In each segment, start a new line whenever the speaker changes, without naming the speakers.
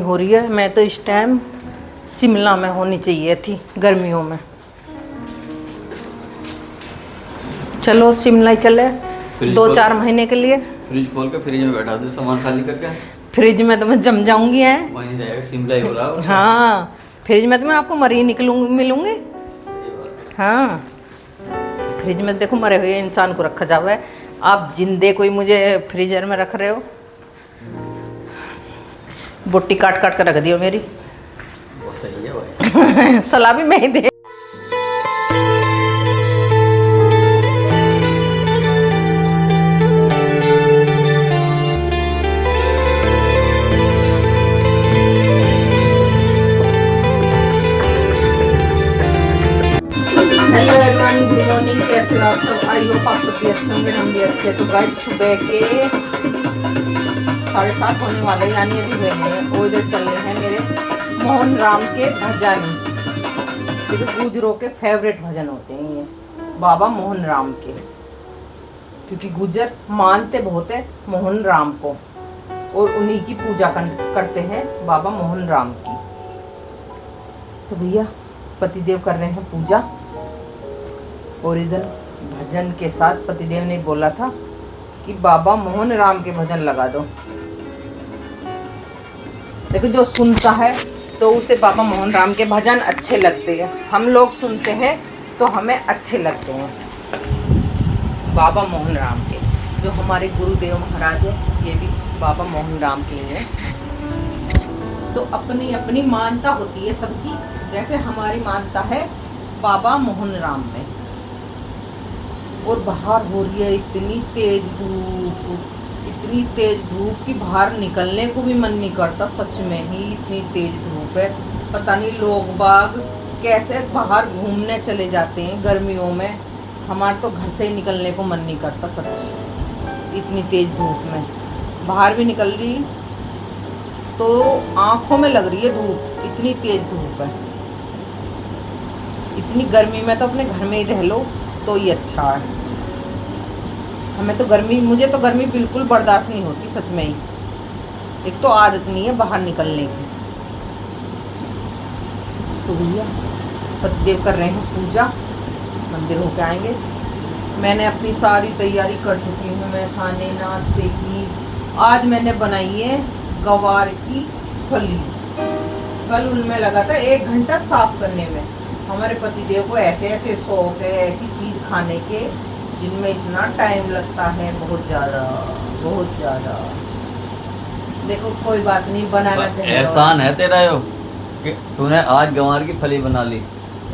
हो रही है। मैं तो इस टाइम शिमला में होनी चाहिए थी गर्मियों में। चलो शिमला ही चले 2-4 महीने के लिए।
फ्रिज खोल के फ्रिज में बैठा दो सामान खाली करके।
फ्रिज में तो मैं जम जाऊंगी है।
वहीं रहेगा, शिमला ही हो रहा है।
हाँ फ्रिज में तो मैं आपको मरी निकलूंगी मिलूंगी। हाँ फ्रिज में देखो मरे हुए इंसान को रखा जावा है, आप जिंदे कोई मुझे फ्रीजर में रख रहे हो। बोटी काट काट कर रख दियो मेरी।
वो सही है भाई।
सलाह भी मैं ही दे। Hello everyone, good morning. कैसे हो आप सब? आई होप आप सब भी अच्छे होंगे, हम भी अच्छे। तो गाइस सुबह के 7:30 होने वाले, यानी अभी हुए हैं और इधर चल रहे हैं मेरे मोहन राम के भजन। क्योंकि गुजरों के फेवरेट भजन होते हैं ये बाबा मोहन राम के, क्योंकि गुजर मानते बहुत है मोहन राम को और उन्हीं की पूजा करते हैं बाबा मोहन राम की। तो भैया पतिदेव कर रहे हैं पूजा और इधर भजन के साथ पतिदेव ने बोला था कि बाबा मोहन राम के भजन लगा दो। देखो जो सुनता है तो उसे बाबा मोहन राम के भजन अच्छे लगते हैं, हम लोग सुनते हैं तो हमें अच्छे लगते हैं बाबा मोहन राम के। जो हमारे गुरुदेव महाराज है ये भी बाबा मोहन राम के ही हैं। तो अपनी अपनी मानता होती है सबकी, जैसे हमारी मानता है बाबा मोहन राम में। और बाहर हो रही है इतनी तेज धूप कि बाहर निकलने को भी मन नहीं करता। सच में ही इतनी तेज धूप है, पता नहीं लोग बाग कैसे बाहर घूमने चले जाते हैं गर्मियों में। हमारे तो घर से ही निकलने को मन नहीं करता सच। इतनी तेज धूप में बाहर भी निकल रही तो आँखों में लग रही है धूप, इतनी तेज धूप है। इतनी गर्मी में तो अपने घर में ही रह लो तो ही अच्छा है। हमें तो गर्मी, मुझे तो गर्मी बिल्कुल बर्दाश्त नहीं होती सच में ही। एक तो आदत नहीं है बाहर निकलने की। तो भैया पतिदेव कर रहे हैं पूजा, मंदिर होके आएंगे। मैंने अपनी सारी तैयारी कर चुकी हूँ, मैं खाने नाश्ते की। आज मैंने बनाई है गवार की फली। कल उनमें लगा था 1 घंटा साफ करने में। हमारे पतिदेव को ऐसे ऐसे शौक है ऐसी चीज़ खाने के जिनमें इतना टाइम लगता है, बहुत ज़्यादा। देखो कोई बात नहीं, बनाना चाहिए।
एहसान है तेरा यो कि तूने आज गंवार की फली बना ली।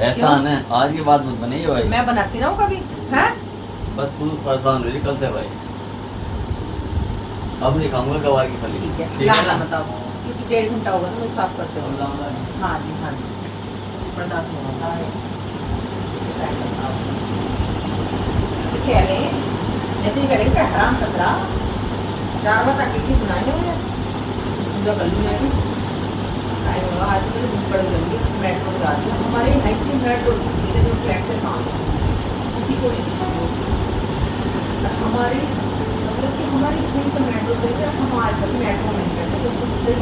एहसान है, आज की बात मत बनी भाई।
मैं बनाती ना हूँ कभी है।
बस तू परेशान रही कल से भाई। अब नहीं खाऊंगा गंवार की फली।
ठीक है बताओ, क्योंकि 1.5 घंटा होगा तो मैं साफ करते हो। हाँ जी बर्दाश्त नहीं होता है। कह रहे ऐसे ही करेंगे क्या हराम कतरा 4 बता के सुनाएंगे मुझे पूजा कर लूँ। मैं भी टाइम होगा, आज तो भूख पड़ गई। मेट्रो जाती हूँ, हमारे यहाँ से मेट्रो जो फ्लैट के सामने किसी को नहीं। हमारी मतलब कि हमारी कहीं तो मेट्रो गई, हम आज तक मेट्रो में बैठे। तो खुद से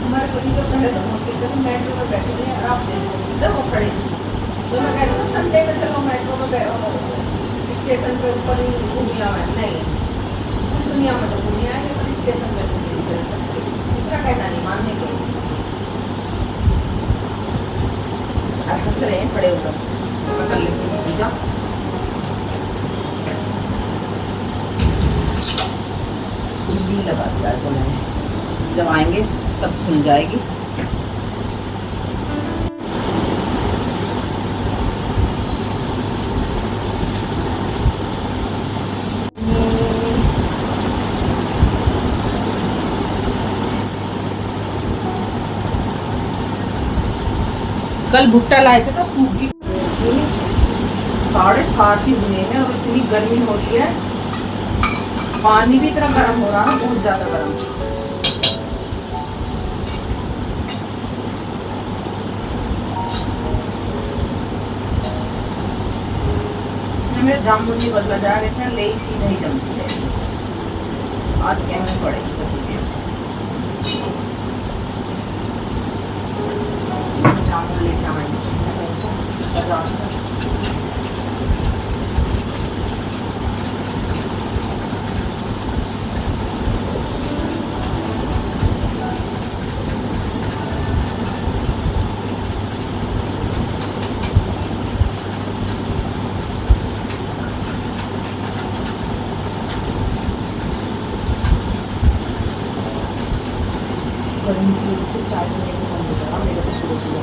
हमारे पति तो पहले तो मेट्रो में बैठे थे और आप देखो इधर वो खड़े। तो मैं कह रही हूँ संडे में चलो मेट्रो में स्टेशन पे ऊपर ही घूमिया मैं नहीं, दुनिया में तो घूमिया है पर स्टेशन पे से नहीं चल सकते। इतना कहना नहीं मानने के हंस रहे हैं खड़े होकर। तो मैं कर लेती हूँ पूजा। कुंडी लगा दिया तो मैंने, जब आएंगे तब खुल जाएगी। कल भुट्टा लाए थे तो सूखी 7:30 ही हुए हैं और इतनी गर्मी हो रही है। पानी भी इतना गर्म हो रहा है, बहुत ज्यादा गर्म। मेरे जामुन नहीं बदला जा रहा है, ले सीधा ही जमती है। आज कहनी पड़ेगी गर्मी की वजह से चाय पीने का मन नहीं कर रहा मेरे को सुबह सुबह।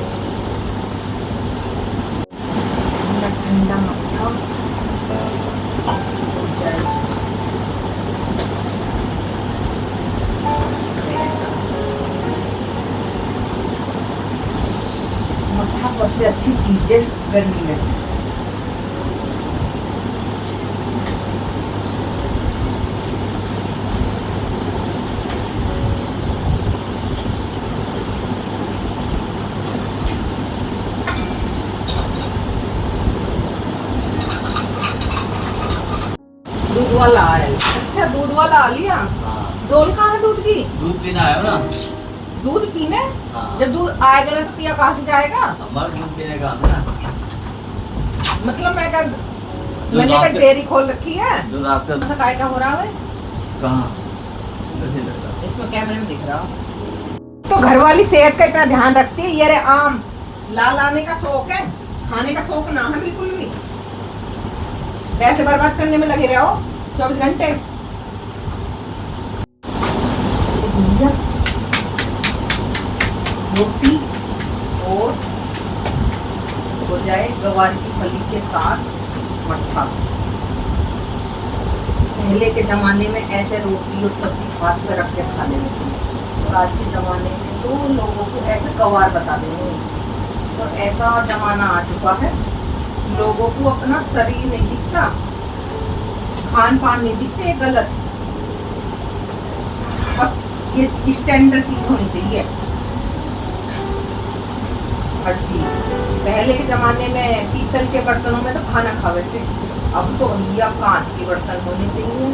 ठंडा ठंडा मक्खा और चाय। मक्खा सबसे अच्छी चीज है गर्मी में। दूध वाला आया। अच्छा दूध वाला आ लिया।
हाँ
डोल कहाँ है दूध की?
दूध पीना है ना।
दूध पीने?
हाँ।
जब दूध आएगा ना तो पिया कहाँ से जाएगा?
हमारा दूध पीने का है ना।
मतलब मैंने
रात
का
का-
डेयरी खोल रखी है।
जो रात का
ऐसा काय का हो रहा है?
कहाँ कैसे लग रहा?
इसमें कैमरे में दिख रहा। तो घर वाली सेहत का इतना ध्यान रखती है। ये रे आम लाल आने का शौक है, खाने का शौक ना है बिल्कुल भी। पैसे बर्बाद करने में लगे रहो 24 घंटे। रोटी और हो जाए गवार की फली के साथ मट्ठा। पहले के जमाने में ऐसे रोटी और सब्जी हाथ में रख के खा लेते थे और आज के जमाने में तो लोगों को ऐसे गवार बता देंगे। तो ऐसा जमाना आ चुका है, लोगों को अपना शरीर नहीं दिखता, खान पान नहीं दिखते, गलत। बस ये स्टैंडर्ड चीज होनी चाहिए हर चीज। पहले के जमाने में पीतल के बर्तनों में तो खाना खाते थे, अब तो भैया कांच के बर्तन होने चाहिए,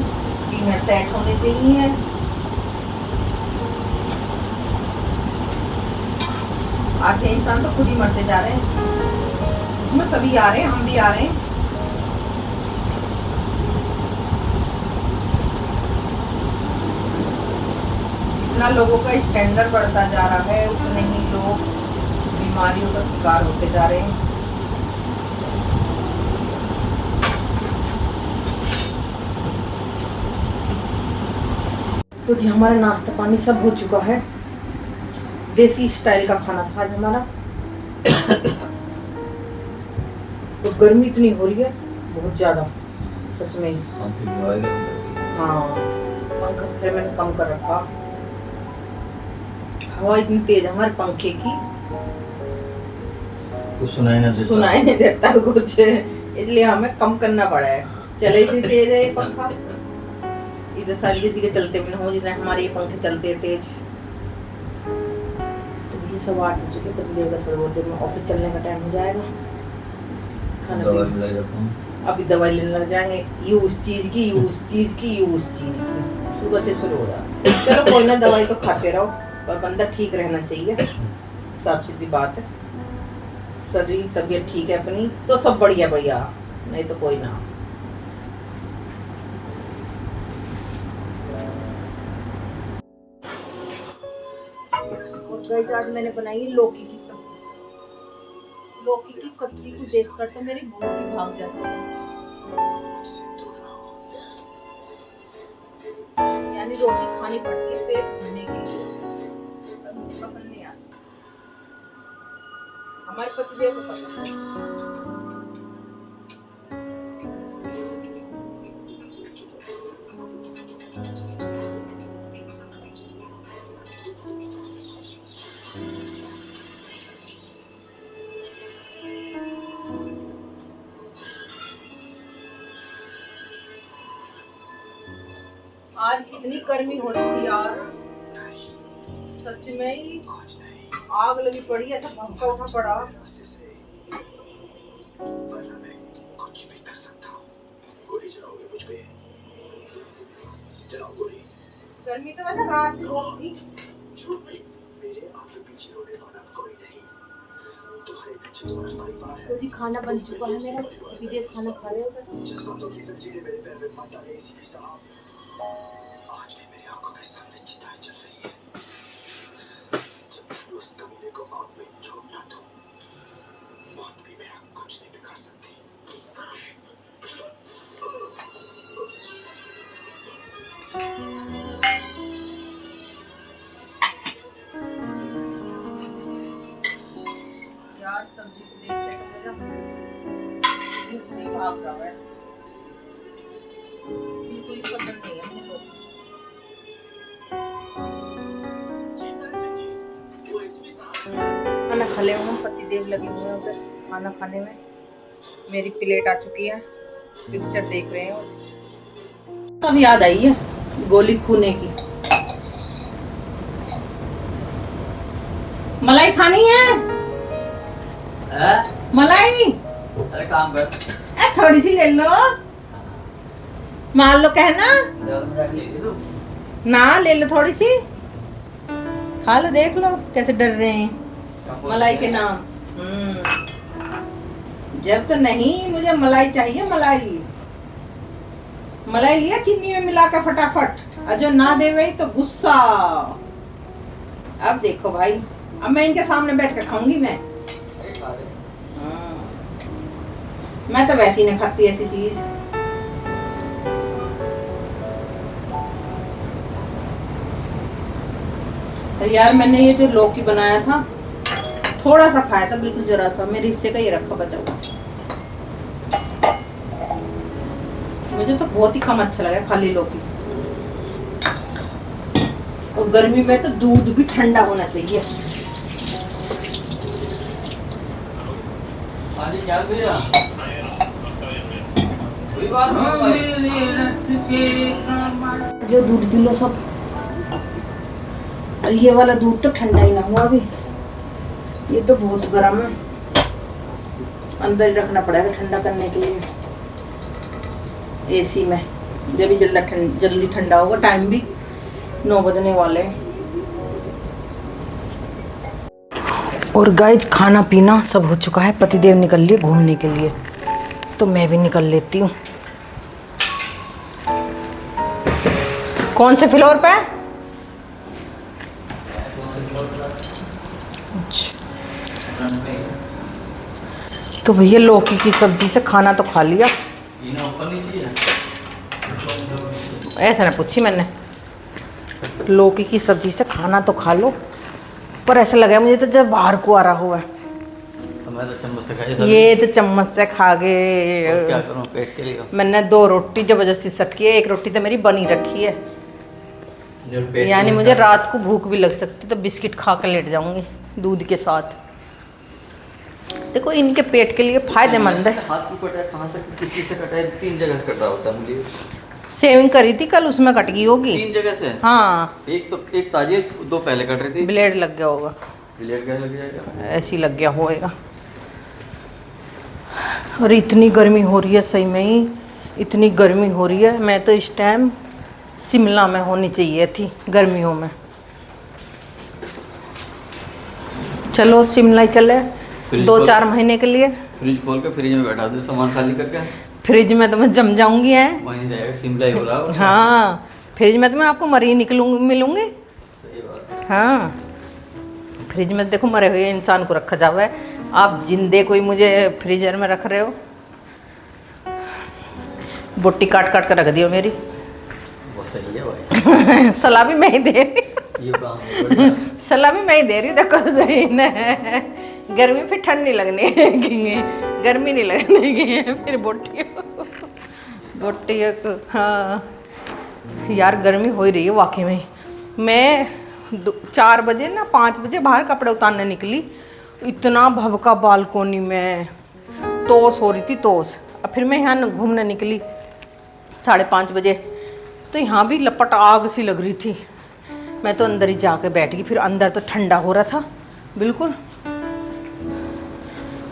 डिनर सेट होने चाहिए। आधे इंसान तो खुद ही मरते जा रहे हैं, इसमें सभी आ रहे हैं, हम भी आ रहे हैं। जितना लोगों का स्टैंडर्ड बढ़ता जा रहा है उतने ही लोग बीमारियों का शिकार होते जा रहे हैं। तो जी हमारा नाश्ता पानी सब हो चुका है। देसी स्टाइल का खाना था आज हमारा। तो गर्मी इतनी हो रही है बहुत ज्यादा, सच में। हाँ पंखा फिर मैंने कम कर रखा। हवा इतनी तेज है हमारे पंखे की,
कुछ सुनाई
नहीं देता कुछ, इसलिए हमें कम करना पड़ा है। चले इतनी तेज है ये पंखा, इधर सारी किसी के चलते भी ना हो जितने हमारे ये पंखे चलते हैं तेज। तो ये सब 8 हो चुके, पति देव का थोड़ी बहुत देर में ऑफिस चलने का टाइम हो जाएगा। खाना अभी दवाई लेने लग जाएंगे, ये उस चीज की, ये उस चीज की, ये उस चीज की, सुबह से शुरू हो जाए। चलो कोई ना, दवाई तो खाते रहो पर बंदा ठीक रहना चाहिए, साफ सीधी बात है। शरीर तबीयत ठीक है अपनी तो सब बढ़िया बढ़िया, नहीं तो कोई ना। आज मैंने बनाई लौकी की सब्जी। लौकी की सब्जी को देखकर तो मेरी भूख ही भाग जाती है। यानी रोटी खानी पड़ती है पेट भरने के लिए, पर मुझे पसंद नहीं आती। हमारे पतिदेव को पसंद है। आज कितनी गर्मी हो रही थी यार, सच में ही आग लगी पड़ी है, ऐसा भड़का उठा पड़ा।
कुछ भी कर सकता हूँ। गोली चलाओगे मुझ पे? चलाओ गोली।
गर्मी तो वैसे रात की बहुत थी।
झूठ भी, मेरे आगे पीछे रोने वाला कोई नहीं। तुम्हारे पीछे तुम्हारा परिवार है।
तो जी खाना बन चुका है मेरा, दीदी खाना खा रहे हो?
जज्बातों की जंजीरें मेरे पैर में मत डाले एसीपी साहब। आज भी मेरी आंखों के सामने चिताएं चल रही है। जब तक उस कमीने को आग में झोंक ना दूं, मौत भी मेरा कुछ नहीं बिगाड़ सकती।
आज सब्जी को देखते तो मेरा भूख से भाग रहा है। बिल्कुल पसंद नहीं है मुझे। खाना खा ले हूँ, पतिदेव लगे हुए हैं उधर खाना खाने में। मेरी प्लेट आ चुकी है, पिक्चर देख रहे हैं। अब याद आई है गोली खूने की। मलाई खानी है? मलाई
अरे काम कर,
थोड़ी सी ले लो, मान लो कहना ना, ले लो थोड़ी सी, खा लो, देख लो कैसे डर रहे हैं मलाई के नाम। जब तो नहीं, मुझे मलाई चाहिए, मलाई मलाई लिया चीनी में मिला कर फटाफट, और जो ना दे वही तो गुस्सा। अब देखो भाई, अब मैं इनके सामने बैठ कर खाऊंगी मैं। मैं तो वैसी नहीं खाती ऐसी चीज। यार मैंने ये जो लौकी बनाया था, थोड़ा सा खाया था, बिल्कुल जरा सा, मेरे हिस्से का ये रखा बचा हुआ। मुझे तो बहुत ही कम अच्छा लगा खाली लौकी। और गर्मी में तो दूध भी ठंडा होना चाहिए।
क्या भैया कोई बात नहीं,
जो दूध पी लो सब। और ये वाला दूध तो ठंडा ही ना हुआ अभी, ये तो बहुत गर्म है, अंदर ही रखना पड़ेगा ठंडा करने के लिए एसी में। जब भी जल्दी ठंडा होगा, टाइम भी 9 बजने वाले हैं। और गाइस खाना पीना सब हो चुका है, पतिदेव निकल लिए घूमने के लिए, तो मैं भी निकल लेती हूँ। कौन से फ्लोर पे? तो भैया लौकी की सब्जी से खाना तो खा लिया। ऐसा ना पूछी मैंने, लौकी की सब्जी से खाना तो खा लो, पर ऐसा लगा मुझे तो जब बाहर को आ रहा हुआ है।
मैं तो चम्मच से खाई,
ये तो चम्मच से खा गए।
क्या करूं पेट के लिए। मैंने
मैंने 2 रोटी जबरदस्ती सटकी है, 1 रोटी तो मेरी बनी रखी है, यानी मुझे रात को भूख भी लग सकती, तो बिस्किट खा कर लेट जाऊंगी दूध के साथ। देखो इनके पेट के लिए फायदेमंद है।
हाथ की कटाई कहाँ से, किसी से कटाई, 3 जगह से कटा होता है मुझे।
सेविंग करी थी कल, उसमें कट गई होगी
3 जगह से।
हाँ,
एक ताजी, 2 पहले कट रही थी।
ब्लेड लग गया होगा,
ब्लेड क्या लग जाएगा,
ऐसी लग गया होएगा। और इतनी गर्मी हो रही है, सही में ही इतनी गर्मी हो रही है। मैं तो इस टाइम शिमला में होनी चाहिए थी गर्मियों में। चलो शिमला ही चले 2-4 महीने के लिए।
फ्रिज खोल के फ्रिज में बैठा दो, सामान खाली करके।
फ्रिज में तो मैं जम जाऊंगी है।
वहीं रहेगा, शिमला ही हो रहा है।
हाँ, फ्रिज में तो मैं आपको मरी मिलूंगी।
सही बात है।
हाँ, फ्रिज में देखो मरे हुए इंसान को रखा जावा है, आप जिंदे कोई मुझे फ्रीजर में रख रहे हो। बोटी काट काट कर रख दियो मेरी।
वो सही है भाई।
सलाह भी मैं ही दे रही
ये काम बढ़िया।
सलाह भी मैं ही दे रही हूँ, देखो सही न। गर्मी फिर ठंड नहीं लगने की, गर्मी नहीं लगने की फिर बोटियों को। हाँ यार गर्मी हो ही रही है वाकई में। मैं 4 बजे ना 5 बजे बाहर कपड़े उतारने निकली, इतना भभका बालकोनी में, तोस हो रही थी तोस। अब फिर मैं यहाँ घूमने निकली 5:30 बजे, तो यहाँ भी लपट आग सी लग रही थी। मैं तो अंदर ही जाके बैठ गई, फिर अंदर तो ठंडा हो रहा था बिल्कुल,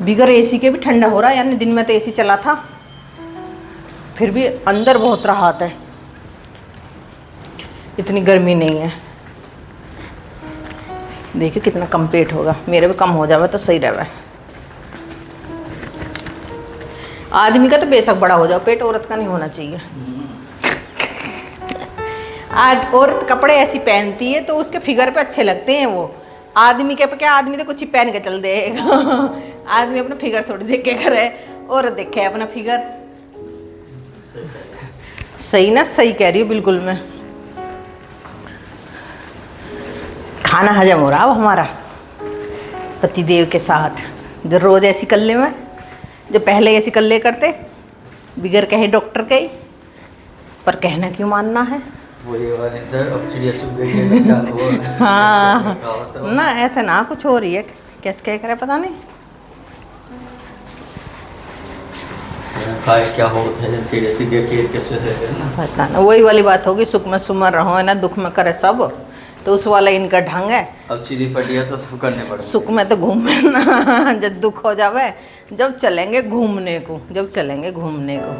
बिगर एसी के भी ठंडा हो रहा है, यानी दिन में तो एसी चला था, फिर भी अंदर बहुत राहत है, इतनी गर्मी नहीं है। देखिए कितना कम पेट होगा, मेरे भी कम हो जावे तो सही रहे। आदमी का तो बेशक बड़ा हो जाओ पेट, औरत का नहीं होना चाहिए। आज औरत कपड़े ऐसी पहनती है तो उसके फिगर पे अच्छे लगते हैं वो, आदमी के पे क्या, आदमी तो कुछ ही पहन के चल देगा। आदमी अपना फिगर थोड़ी देख के करे, औरत देखे अपना फिगर। सही ना, सही कह रही हूँ बिल्कुल मैं। खाना हजम हो रहा अब हमारा पतिदेव के साथ। जो रोज़ ऐसी कर ले मैं, जो पहले ऐसी कर ले करते बिगर कहे डॉक्टर के, पर कहना क्यों मानना है।
वही वाले तो अब चिड़िया चुग गई है क्या वो
हाँ
कहावत है वो।
ना, ऐसे ना कुछ हो रही है, कैसे कह करे पता नहीं।
खाए क्या होता है चिड़िया सी देखिए कैसे है ना।
पता ना, वही वाली बात होगी, सुख में सुमर रहो है ना, दुख में करे सब, तो उस वाला इनका ढंग है।
अब चिड़ी फटी है तो सब करने पड़ेंगे।
सुख में तो घूमे ना, जब दुख हो जावे, जब चलेंगे घूमने को, जब चलेंगे घूमने को।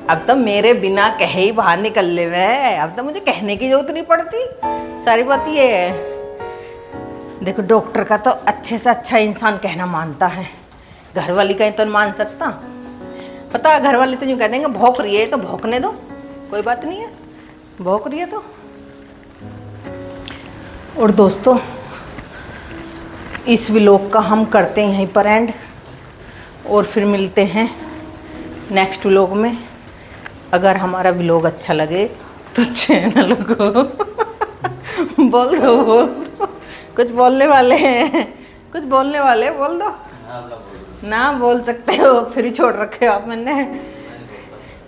अब तो मेरे बिना कहे ही बाहर निकल ले वे, अब तो मुझे कहने की जरूरत नहीं पड़ती। सारी बात ये है। देखो डॉक्टर का तो अच्छे से अच्छा इंसान कहना मानता है, घर वाली का तो मान सकता। पता है घर वाले तो यूँ कह देंगे भौंक रही है तो भौंकने दो, कोई बात नहीं है, भौंक रही है तो। और दोस्तों इस व्लॉग का हम करते हैं यहीं पर एंड, और फिर मिलते हैं नेक्स्ट व्लॉग में। अगर हमारा व्लॉग अच्छा लगे तो चैनल को बोल दो, कुछ बोलने वाले हैं, कुछ बोलने वाले बोल दो ना, बोल सकते हो, फिर ही छोड़ रखे हो आप मैंने।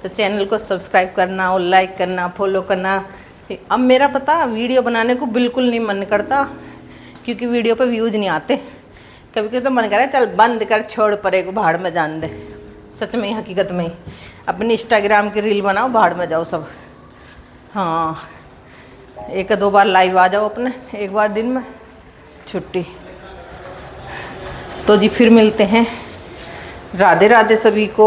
तो चैनल को सब्सक्राइब करना और लाइक करना, फॉलो करना। अब मेरा पता वीडियो बनाने को बिल्कुल नहीं मन करता, क्योंकि वीडियो पे व्यूज़ नहीं आते। कभी कभी तो मन करे चल बंद कर, छोड़ परे को भाड़ में जान दे। सच में ही, हकीकत में ही, अपनी इंस्टाग्राम की रील बनाओ, भाड़ में जाओ सब। हाँ, 1-2 बार लाइव आ जाओ अपने, एक बार दिन में, छुट्टी। तो जी फिर मिलते हैं। राधे राधे सभी को।